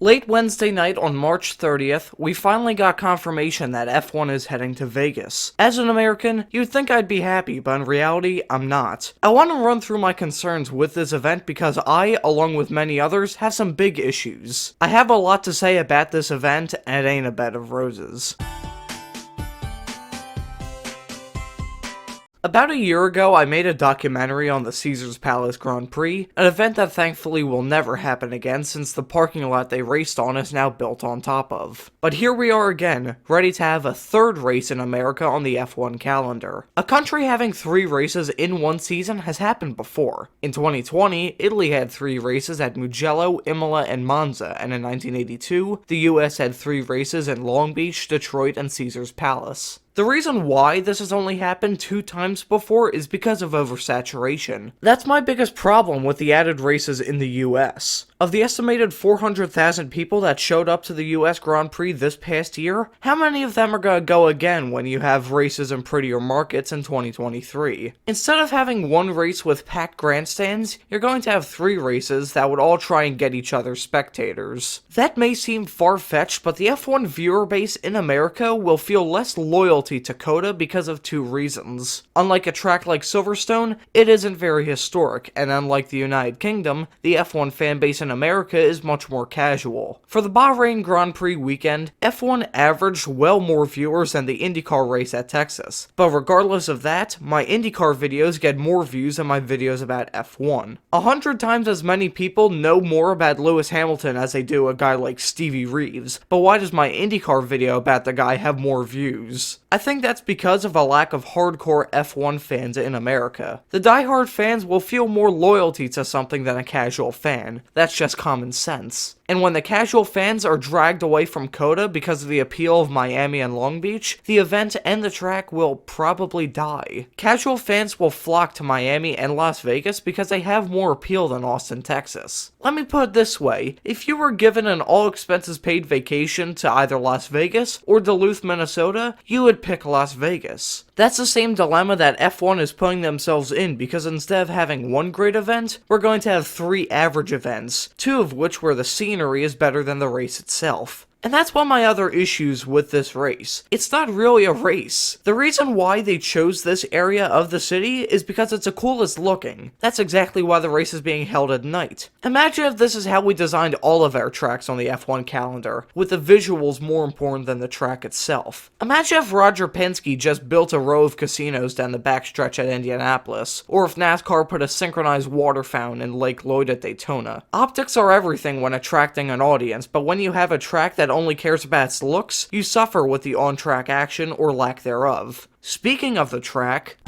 Late Wednesday night on March 30th, we finally got confirmation that F1 is heading to Vegas. As an American, you'd think I'd be happy, but in reality, I'm not. I want to run through my concerns with this event because I, along with many others, have some big issues. I have a lot to say about this event, and it ain't a bed of roses. About a year ago, I made a documentary on the Caesars Palace Grand Prix, an event that thankfully will never happen again since the parking lot they raced on is now built on top of. But here we are again, ready to have a third race in America on the F1 calendar. A country having 3 races in one season has happened before. In 2020, Italy had 3 races at Mugello, Imola, and Monza, and in 1982, the US had 3 races in Long Beach, Detroit, and Caesars Palace. The reason why this has only happened 2 times before is because of oversaturation. That's my biggest problem with the added races in the US. Of the estimated 400,000 people that showed up to the US Grand Prix this past year, how many of them are gonna go again when you have races in prettier markets in 2023? Instead of having 1 race with packed grandstands, you're going to have 3 races that would all try and get each other spectators. That may seem far-fetched, but the F1 viewer base in America will feel less loyalty to COTA because of 2 reasons. Unlike a track like Silverstone, it isn't very historic, and unlike the United Kingdom, the F1 fanbase in America is much more casual. For the Bahrain Grand Prix weekend, F1 averaged well more viewers than the IndyCar race at Texas. But regardless of that, my IndyCar videos get more views than my videos about F1. 100 times as many people know more about Lewis Hamilton as they do a guy like Stevie Reeves, but why does my IndyCar video about the guy have more views? I think that's because of a lack of hardcore F1 fans in America. The diehard fans will feel more loyalty to something than a casual fan. That's just common sense. And when the casual fans are dragged away from COTA because of the appeal of Miami and Long Beach, the event and the track will probably die. Casual fans will flock to Miami and Las Vegas because they have more appeal than Austin, Texas. Let me put it this way, if you were given an all-expenses-paid vacation to either Las Vegas or Duluth, Minnesota, you would pick Las Vegas. That's the same dilemma that F1 is putting themselves in because instead of having 1 great event, we're going to have 3 average events, 2 of which where the scenery is better than the race itself. And that's one of my other issues with this race. It's not really a race. The reason why they chose this area of the city is because it's the coolest looking. That's exactly why the race is being held at night. Imagine if this is how we designed all of our tracks on the F1 calendar, with the visuals more important than the track itself. Imagine if Roger Penske just built a row of casinos down the backstretch at Indianapolis, or if NASCAR put a synchronized water fountain in Lake Lloyd at Daytona. Optics are everything when attracting an audience, but when you have a track that only cares about its looks, you suffer with the on-track action or lack thereof. Speaking of the track,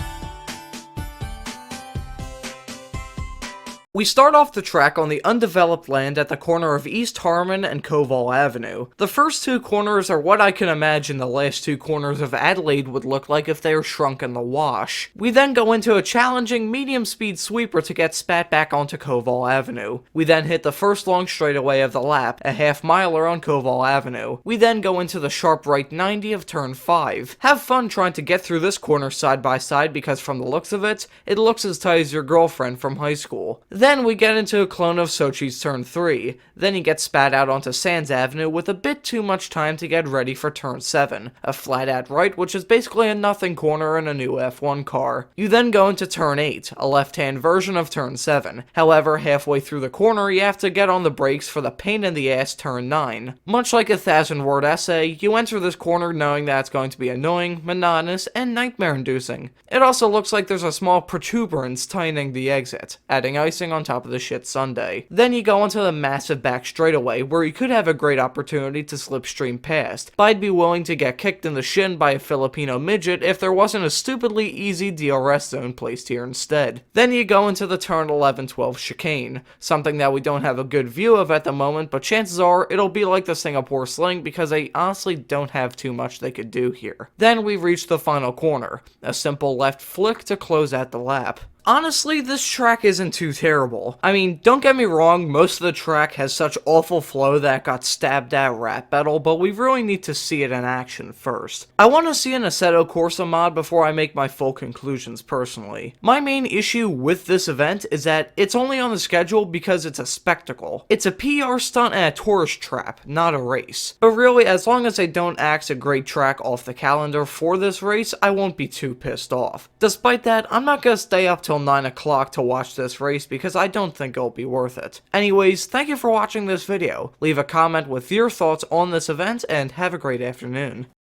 we start off the track on the undeveloped land at the corner of East Harmon and Koval Avenue. The first 2 corners are what I can imagine the last 2 corners of Adelaide would look like if they were shrunk in the wash. We then go into a challenging medium-speed sweeper to get spat back onto Koval Avenue. We then hit the first long straightaway of the lap, a half-miler on Koval Avenue. We then go into the sharp right 90 of turn 5. Have fun trying to get through this corner side by side because from the looks of it, it looks as tight as your girlfriend from high school. Then we get into a clone of Sochi's turn 3. Then you get spat out onto Sands Avenue with a bit too much time to get ready for turn 7, a flat-out right which is basically a nothing corner in a new F1 car. You then go into turn 8, a left-hand version of turn 7. However, halfway through the corner you have to get on the brakes for the pain-in-the-ass turn 9. Much like a 1,000-word essay, you enter this corner knowing that it's going to be annoying, monotonous, and nightmare-inducing. It also looks like there's a small protuberance tightening the exit, adding icing on top of the shit sundae. Then you go into the massive back straightaway where you could have a great opportunity to slipstream past, but I'd be willing to get kicked in the shin by a Filipino midget if there wasn't a stupidly easy DRS zone placed here instead. Then you go into the turn 11-12 chicane, something that we don't have a good view of at the moment, but chances are it'll be like the Singapore Sling because they honestly don't have too much they could do here. Then we reach the final corner, a simple left flick to close out the lap. Honestly, this track isn't too terrible. I mean, don't get me wrong, most of the track has such awful flow that it got stabbed at rap battle, but we really need to see it in action first. I want to see an Assetto Corsa mod before I make my full conclusions personally. My main issue with this event is that it's only on the schedule because it's a spectacle. It's a PR stunt and a tourist trap, not a race. But really, as long as they don't axe a great track off the calendar for this race, I won't be too pissed off. Despite that, I'm not gonna stay up till 9 o'clock to watch this race because I don't think it'll be worth it. Anyways, thank you for watching this video. Leave a comment with your thoughts on this event and have a great afternoon.